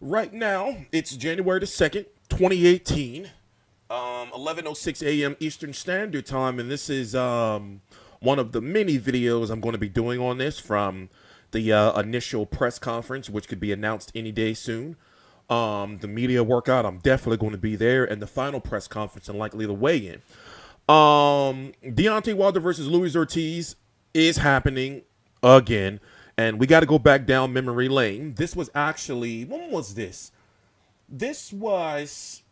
Right now, it's January the 2nd, 2018, 11:06 a.m. Eastern Standard Time, and this is one of the many videos I'm going to be doing on this from the initial press conference, which could be announced any day soon. The media workout, I'm definitely going to be there, and the final press conference and likely the weigh-in. Deontay Wilder versus Wilder-Ortiz is happening again. And we got to go back down memory lane. This was actually, when was this? This was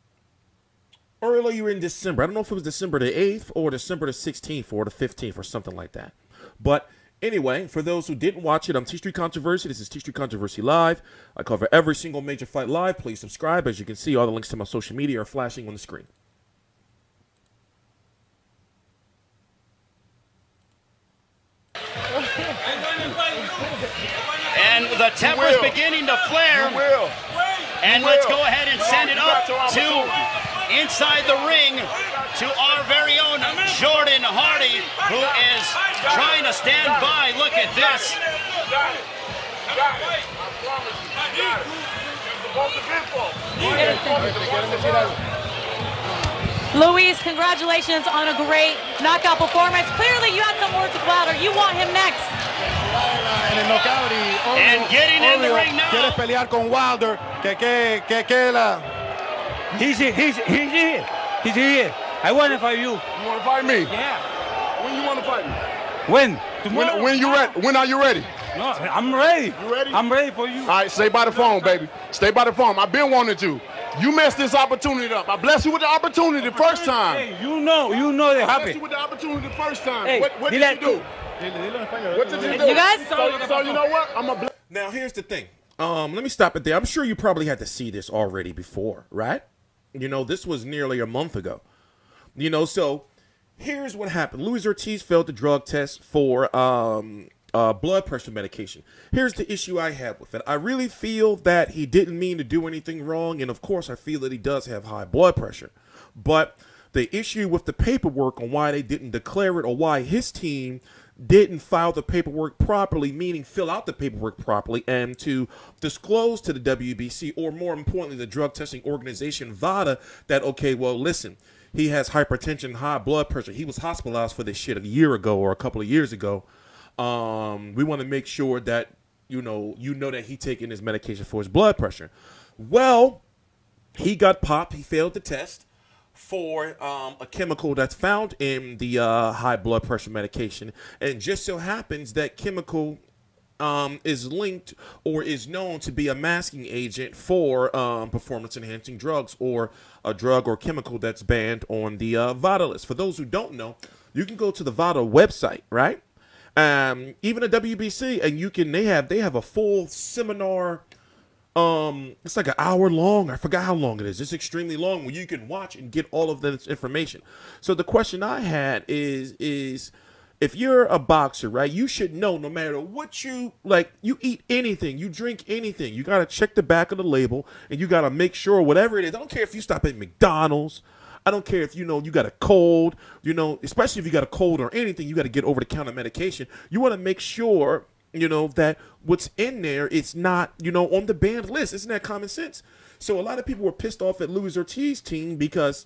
earlier in December. I don't know if it was December the 8th or December the 16th or the 15th or something like that. But anyway, for those who didn't watch it, I'm TstreeT Controversy. This is TstreeT Controversy Live. I cover every single major fight live. Please subscribe. As you can see, all the links to my social media are flashing on the screen. And the temper's beginning to flare. And let's go ahead and send it up to inside the ring to our very own Jordan Hardy, who is trying to stand by. Look at this. Luis, congratulations on a great knockout performance. Clearly you had some words with Wilder. You want him next. And getting in the ring now. Quieres pelear con Wilder. He's here. He's here. I want to fight you. You want to fight me? Yeah. When you want to fight me? When? Tomorrow. When you ready? When are you ready? No, I'm ready. You ready? I'm ready for you. All right, stay by the phone, baby. Stay by the phone. I've been wanting to. You messed this opportunity up. I blessed you with the opportunity the first time. Hey, you know they I blessed happy. you with the opportunity the first time. Hey, what did you do? What did you do? You guys? So you know what? I'm a. Now, here's the thing. Let me stop it there. I'm sure you probably had to see this already before, right? You know, this was nearly a month ago. You know, so here's what happened. Wilder-Ortiz failed the drug test for blood pressure medication. Here's the issue I have with it. I really feel that he didn't mean to do anything wrong, and of course I feel that he does have high blood pressure. But the issue with the paperwork on why they didn't declare it or why his team didn't file the paperwork properly, meaning fill out the paperwork properly and to disclose to the WBC, or more importantly, the drug testing organization, VADA, that, okay, well, listen, he has hypertension, high blood pressure. He was hospitalized for this shit a year ago or a couple of years ago. We want to make sure that, you know that he taking his medication for his blood pressure. Well, he got popped. He failed the test for a chemical that's found in the high blood pressure medication. And just so happens that chemical is linked or is known to be a masking agent for performance-enhancing drugs, or a drug or chemical that's banned on the VADA list. For those who don't know, you can go to the VADA website, right? Even the WBC, and they have a full seminar. It's like an hour long. I forgot how long it is. It's extremely long, where you can watch and get all of this information. So the question I had is if you're a boxer, right, you should know, no matter what you like, you eat anything, you drink anything, you got to check the back of the label, and you got to make sure whatever it is. I don't care if you stop at McDonald's. I don't care if you got a cold, especially if you got a cold or anything, you got to get over-the-counter medication. You want to make sure, that what's in there, it's not, on the banned list. Isn't that common sense? So a lot of people were pissed off at Wilder-Ortiz's team because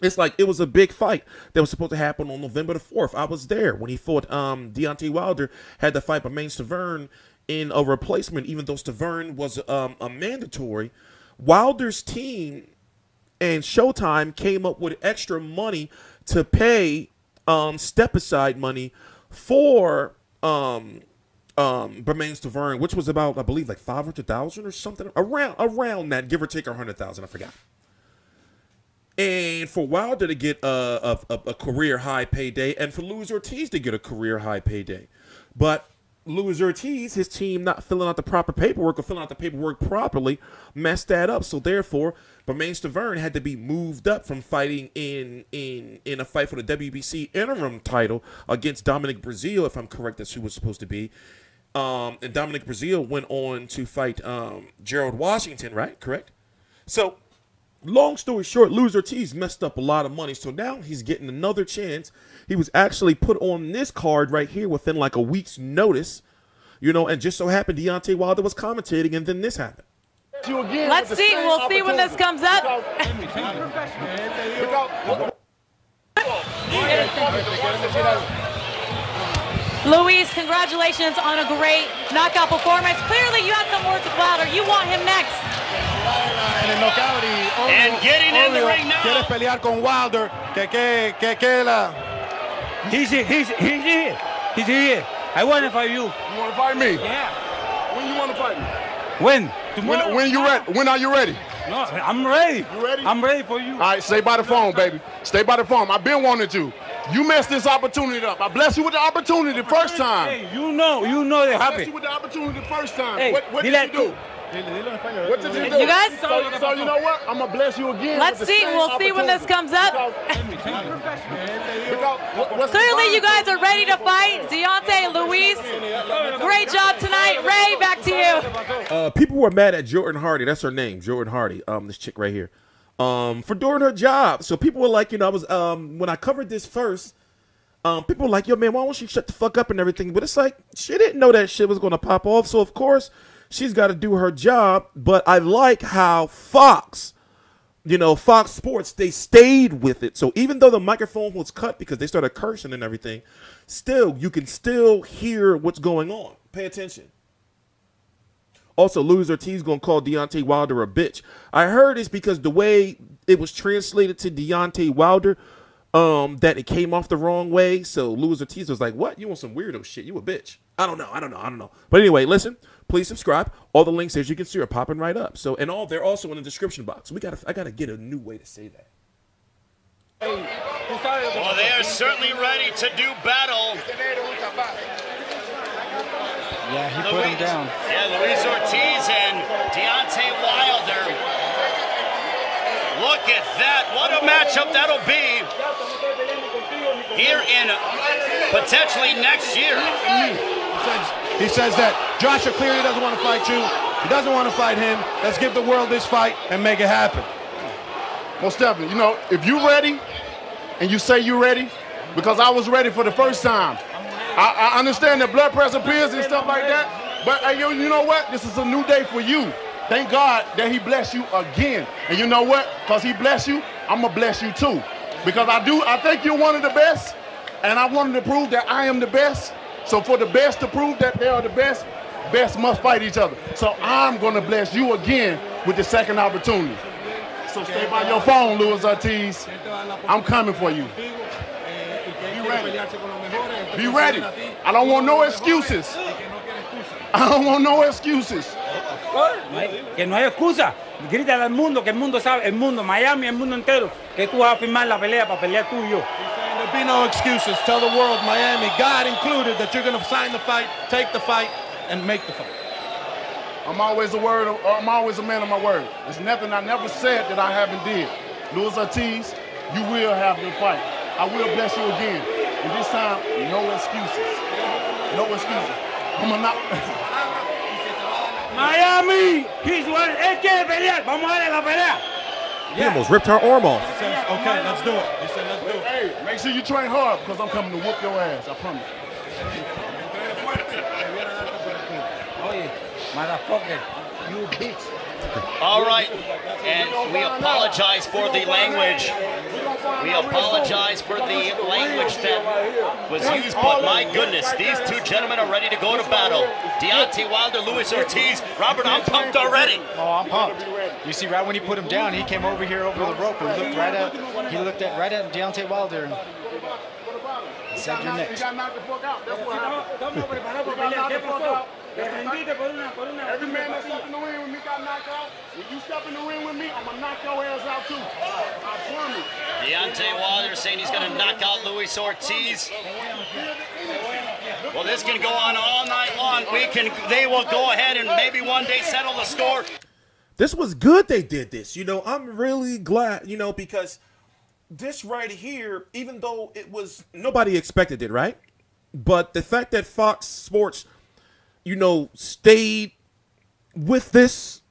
it's like it was a big fight that was supposed to happen on November the 4th. I was there when he fought Deontay Wilder, had to fight Barclays Center in a replacement, even though Stavern was a mandatory. Wilder's team and Showtime came up with extra money to pay step-aside money for Barclays Center, which was about, I believe, like $500,000 or something, around that, give or take $100,000, I forgot. And for Wilder to get a career high payday, and for Wilder-Ortiz to get a career high payday, but Wilder-Ortiz, his team not filling out the proper paperwork or filling out the paperwork properly, messed that up. So therefore, Barclays Center had to be moved up from fighting in a fight for the WBC interim title against Dominic Breazeale, if I'm correct, that's who was supposed to be. And Dominic Breazeale went on to fight Gerald Washington, right? Correct? So, long story short, Wilder-Ortiz messed up a lot of money. So now he's getting another chance. He was actually put on this card right here within like a week's notice, and just so happened Deontay Wilder was commentating, and then this happened. You again Let's with the see. same We'll see when this comes up. Luis, congratulations on a great knockout performance. Clearly, you had some words with Wilder. You want him next. And getting in the ring now. Quieres pelear con Wilder. He's here. He's here. I want to fight you. You want to fight me? Yeah. When you want to fight me? When? Tomorrow. When you ready? When are you ready? No, I'm ready. You ready? I'm ready for you. All right, stay by the phone, baby. Stay by the phone. I've been wanting to. You messed this opportunity up. I blessed you with the opportunity the first time. Hey, you know they I blessed happy. you with the opportunity the first time. Hey, what did you do? What did you do? You guys? So you know what? I'm going to bless you again. Let's with the see. same We'll see when this comes up. What's Clearly, you guys are ready to fight. Deontay, Luis, great job tonight. Ray, back to you. People were mad at Jordan Hardy. That's her name, Jordan Hardy. This chick right here. For doing her job. So people were like, I was when I covered this first, people were like, yo, man, why won't she shut the fuck up and everything? But it's like, she didn't know that shit was going to pop off. So, of course, she's got to do her job. But I like how Fox Sports, they stayed with it. So even though the microphone was cut because they started cursing and everything, still, you can still hear what's going on. Pay attention. Also, Wilder-Ortiz going to call Deontay Wilder a bitch. I heard it's because the way it was translated to Deontay Wilder, that it came off the wrong way. So Wilder-Ortiz was like, what? You want some weirdo shit? You a bitch. I don't know. But anyway, listen, please subscribe. All the links, as you can see, are popping right up. So, and they're also in the description box. I gotta get a new way to say that. Well, they are certainly ready to do battle. Yeah, he put him down. Yeah, Wilder-Ortiz and Deontay Wilder. Look at that. What a matchup that'll be here in potentially next year. He says that Joshua clearly doesn't want to fight you. He doesn't want to fight him. Let's give the world this fight and make it happen. Most definitely. If you're ready and you say you're ready, because I was ready for the first time. I understand that blood pressure pills and stuff like that, but you know what? This is a new day for you. Thank God that he blessed you again. And you know what? Because he blessed you, I'm going to bless you too. Because I think you're one of the best, and I wanted to prove that I am the best. So for the best to prove that they are the best must fight each other. So I'm going to bless you again with the second opportunity. So stay by your phone, Wilder-Ortiz. I'm coming for you. Be ready. Be ready. I don't want no excuses. I don't want no excuses. Que no hay excusa. Grítale al mundo, que el mundo sabe, el mundo, Miami, el mundo entero, que tú vas a firmar la pelea para pelear tú y yo. There'll be no excuses. Tell the world, Miami, God included, that you're going to sign the fight, take the fight, and make the fight. I'm always a man of my word. There's nothing I never said that I haven't did. Wilder-Ortiz, you will have your fight. I will bless you again. And this time, no excuses. No excuses. I'm going to knock. Miami, él quiere pelear, vamos a darle la pelea. He almost ripped her arm off. He says, okay, let's do it. He said, let's do it. Hey, make sure you train hard because I'm coming to whoop your ass. I promise. Oye, motherfucker, you bitch. All right, and we apologize for the language. We apologize for the language that was used, but my goodness, these two gentlemen are ready to go to battle. Deontay Wilder, Wilder-Ortiz. Robert, I'm pumped already. Oh, I'm pumped. You see, right when he put him down, he came over here over the rope and looked right at Deontay Wilder and said, "You're next." He got knocked the fuck out. That's what happened. Every man that stepped in the ring with me got knocked out. When you step in the ring with me, I'm going to knock your ass out too. I promise. Deontay Wilder saying he's going to knock out Wilder-Ortiz. Well, this can go on all night long. They will go ahead and maybe one day settle the score. This was good they did this. I'm really glad, because this right here, even though it was, nobody expected it, right? But the fact that Fox Sports, stayed with this,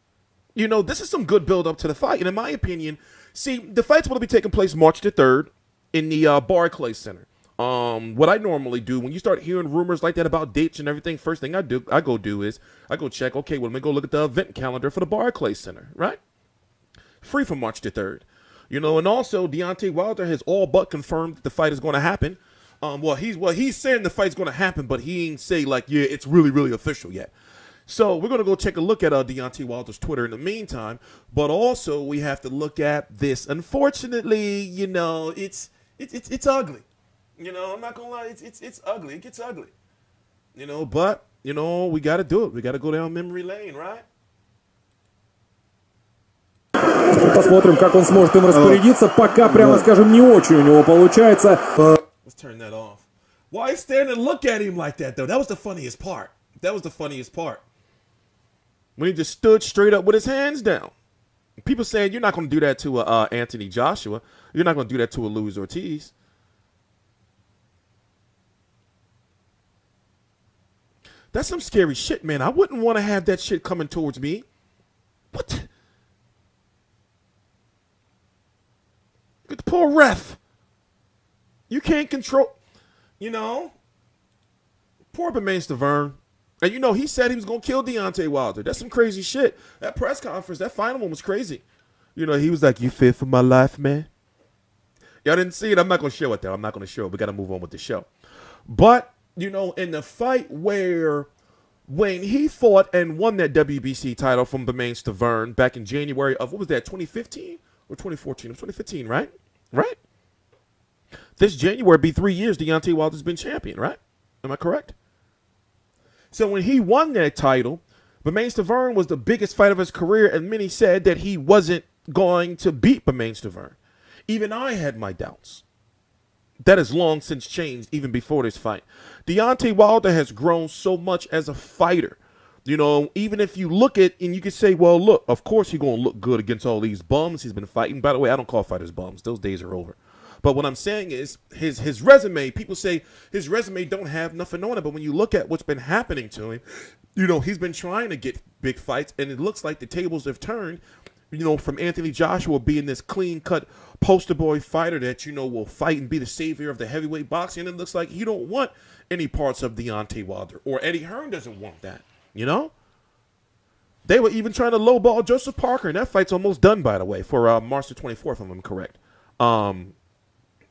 this is some good build up to the fight. And in my opinion, see, the fight's going to be taking place March the 3rd in the Barclays Center. what I normally do when you start hearing rumors like that about dates and everything, first thing I go check, okay, well, let me go look at the event calendar for the Barclays Center, right? Free from March the 3rd. You know, and also Deontay Wilder has all but confirmed that the fight is going to happen. He's saying the fight's going to happen, but he ain't say like, yeah, it's really, really official yet. So we're going to go take a look at Deontay Wilder's Twitter in the meantime, but also we have to look at this. Unfortunately, you know, it's ugly. You know, I'm not going to lie, it's ugly. It gets ugly. You know, but, you know, we got to do it. We got to go down memory lane, right? Посмотрим, как он сможет им распорядиться. Пока, прямо скажем, не очень у него получается. Let's turn that off. Why stand and look at him like that, though? That was the funniest part. When he just stood straight up with his hands down. People saying you're not going to do that to Anthony Joshua. You're not going to do that to a Wilder-Ortiz. That's some scary shit, man. I wouldn't want to have that shit coming towards me. What? Look at the poor ref. You can't control, you know. Poor Barclays Center. And, you know, he said he was going to kill Deontay Wilder. That's some crazy shit. That press conference, that final one was crazy. You know, he was like, you fear for my life, man? Y'all didn't see it. I'm not going to show it, though. I'm not going to show it. We got to move on with the show. But, you know, in the fight when he fought and won that WBC title from Barclays Center back in January of, what was that, 2015 or 2014? It was 2015, right? Right? This January be 3 years Deontay Wilder's been champion, right? Am I correct? So when he won that title, Barclays Center was the biggest fight of his career, and many said that he wasn't going to beat Barclays Center. Even I had my doubts. That has long since changed, even before this fight. Deontay Wilder has grown so much as a fighter. You know, even if you look at, and you can say, well, look, of course he's going to look good against all these bums he's been fighting. By the way, I don't call fighters bums. Those days are over. But what I'm saying is his resume, people say his resume don't have nothing on it. But when you look at what's been happening to him, you know, he's been trying to get big fights, and it looks like the tables have turned, you know, from Anthony Joshua being this clean-cut poster boy fighter that, you know, will fight and be the savior of the heavyweight boxing. And it looks like he don't want any parts of Deontay Wilder, or Eddie Hearn doesn't want that, you know? They were even trying to lowball Joseph Parker, and that fight's almost done, by the way, for March the 24th, if I'm correct.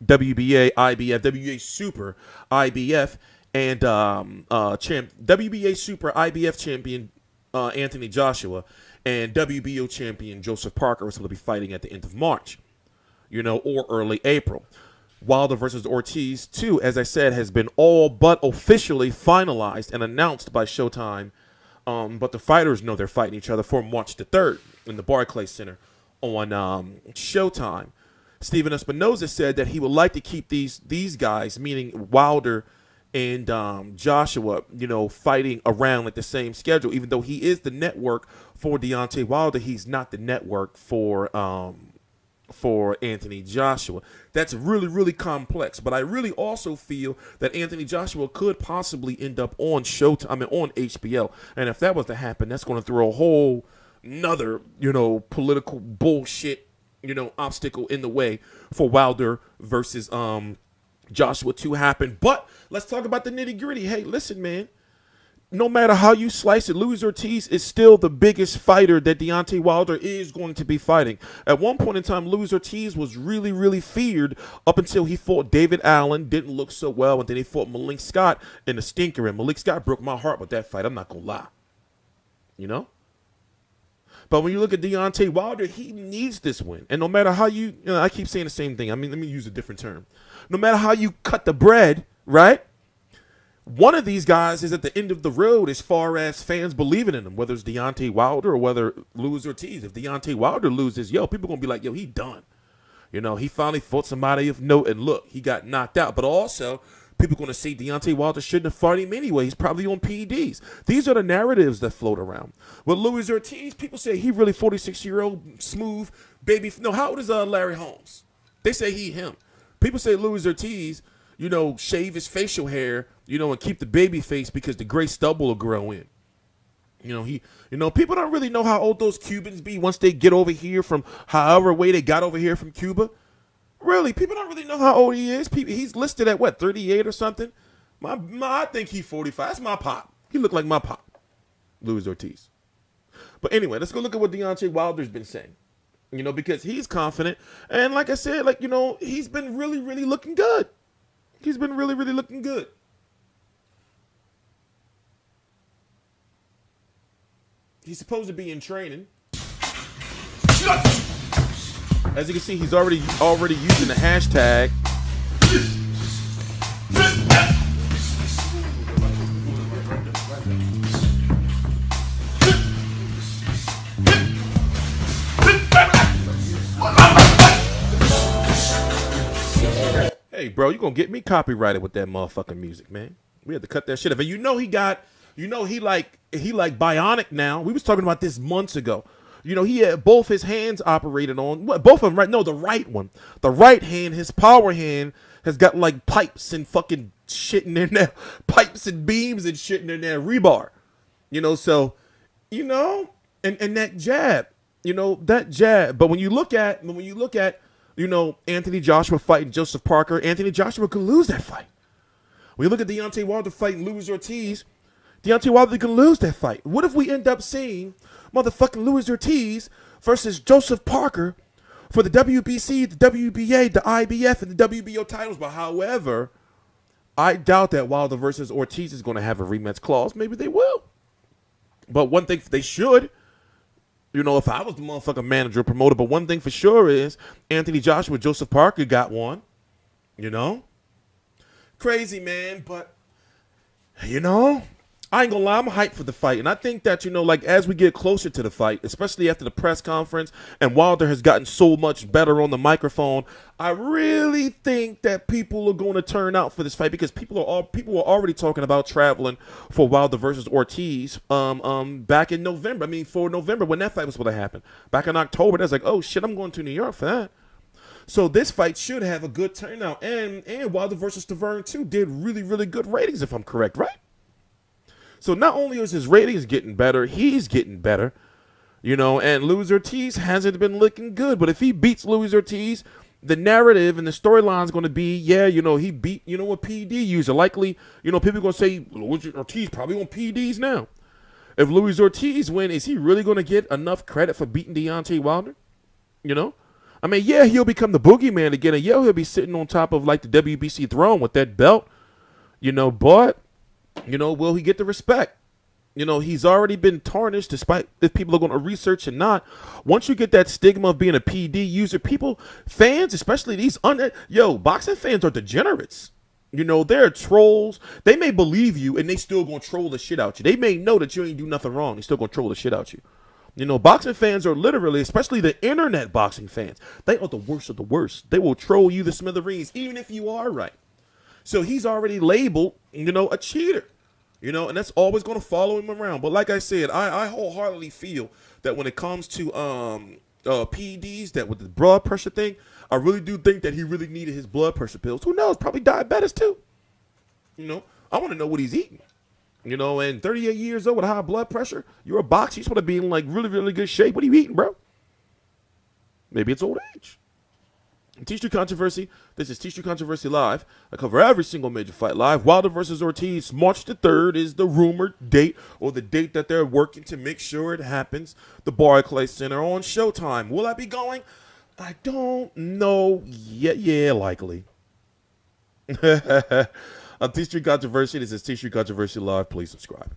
WBA, IBF, WBA Super, IBF, and WBA Super, IBF champion Anthony Joshua and WBO champion Joseph Parker are supposed to be fighting at the end of March, you know, or early April. Wilder versus Ortiz, too, as I said, has been all but officially finalized and announced by Showtime. But the fighters know they're fighting each other for March the 3rd in the Barclays Center on Showtime. Steven Espinoza said that he would like to keep these guys, meaning Wilder and Joshua, you know, fighting around at the same schedule. Even though he is the network for Deontay Wilder, he's not the network for Anthony Joshua. That's really, really complex. But I really also feel that Anthony Joshua could possibly end up on Showtime, on HBO. And if that was to happen, that's going to throw a whole nother, you know, political bullshit, you know, obstacle in the way for Wilder versus Joshua to happen. But let's talk about the nitty gritty. Hey, listen, man. No matter how you slice it, Wilder-Ortiz is still the biggest fighter that Deontay Wilder is going to be fighting. At one point in time, Wilder-Ortiz was really, really feared up until he fought David Allen, didn't look so well, and then he fought Malik Scott in the stinker, and Malik Scott broke my heart with that fight. I'm not going to lie. You know? But when you look at Deontay Wilder, he needs this win. And no matter how you know, I keep saying the same thing. I mean, let me use a different term. No matter how you cut the bread, right? One of these guys is at the end of the road as far as fans believing in him, whether it's Deontay Wilder or whether Wilder-Ortiz. If Deontay Wilder loses, yo, people going to be like, yo, he done. You know, he finally fought somebody of note, and look, he got knocked out. But also, people going to say Deontay Wilder shouldn't have fought him anyway. He's probably on PEDs. These are the narratives that float around. With Wilder-Ortiz, people say he really 46-year-old, smooth, baby. No, how old is Larry Holmes? They say him. People say Wilder-Ortiz, you know, shave his facial hair, you know, and keep the baby face because the gray stubble will grow in. You know, people don't really know how old those Cubans be once they get over here from however way they got over here from Cuba. Really, people don't really know how old he is. He's listed at what, 38 or something? I think he's 45. That's my pop. He looked like my pop, Wilder-Ortiz. But anyway, let's go look at what Deontay Wilder's been saying. You know, because he's confident. And like I said, like, you know, he's been really, really looking good. He's been really, really looking good. He's supposed to be in training. As you can see, he's already using the hashtag. Hey, bro, you gonna get me copyrighted with that motherfucking music, man. We had to cut that shit off. And you know he like bionic now. We was talking about this months ago. You know, he had both his hands operated on. What, both of them, right? No, the right one. The right hand, his power hand, has got like pipes and fucking shit in there. Pipes and beams and shit in there. Rebar. You know, so, you know, and that jab. You know, that jab. But when you look at, you know, Anthony Joshua fighting Joseph Parker, Anthony Joshua could lose that fight. When you look at Deontay Wilder fighting Wilder-Ortiz, Deontay Wilder can lose that fight. What if we end up seeing motherfucking Wilder-Ortiz versus Joseph Parker for the WBC, the WBA, the IBF, and the WBO titles? But however, I doubt that Wilder versus Ortiz is going to have a rematch clause. Maybe they will. But one thing they should, you know, if I was the motherfucking manager or promoter, but one thing for sure is Anthony Joshua, Joseph Parker got one. You know? Crazy, man. But, you know, I ain't gonna lie, I'm hyped for the fight. And I think that, you know, like as we get closer to the fight, especially after the press conference and Wilder has gotten so much better on the microphone, I really think that people are going to turn out for this fight because people were already talking about traveling for Wilder versus Ortiz back in November. I mean, for November when that fight was supposed to happen. Back in October, that's like, oh shit, I'm going to New York for that. So this fight should have a good turnout. And Wilder versus Tavern too did really, really good ratings if I'm correct, right? So not only is his ratings getting better, he's getting better, you know, and Wilder-Ortiz hasn't been looking good. But if he beats Wilder-Ortiz, the narrative and the storyline is going to be, yeah, you know, he beat, you know, a PD user. Likely, you know, people are going to say Wilder-Ortiz probably on PDs now. If Wilder-Ortiz win, is he really going to get enough credit for beating Deontay Wilder? You know? I mean, yeah, he'll become the boogeyman again, and yeah, he'll be sitting on top of, like, the WBC throne with that belt, you know, but, you know, will he get the respect? You know, he's already been tarnished, despite if people are going to research and not. Once you get that stigma of being a PD user, fans, especially these, boxing fans are degenerates. You know, they're trolls. They may believe you, and they still going to troll the shit out you. They may know that you ain't do nothing wrong. They still going to troll the shit out you. You know, boxing fans are literally, especially the internet boxing fans, they are the worst of the worst. They will troll you to smithereens, even if you are right. So he's already labeled, you know, a cheater. You know, and that's always going to follow him around. But like I said, I wholeheartedly feel that when it comes to PEDs, that with the blood pressure thing, I really do think that he really needed his blood pressure pills. Who knows? Probably diabetes too. You know, I want to know what he's eating. You know, and 38 years old with high blood pressure, you're a boxer. You're supposed to be in like really, really good shape. What are you eating, bro? Maybe it's old age. TstreeT Controversy. This is TstreeT Controversy Live. I cover every single major fight live. Wilder versus Ortiz. March the 3rd is the rumored date, or the date that they're working to make sure it happens. The Barclays Center on Showtime. Will I be going? I don't know yet. Yeah, likely. On TstreeT Controversy. This is TstreeT Controversy Live. Please subscribe.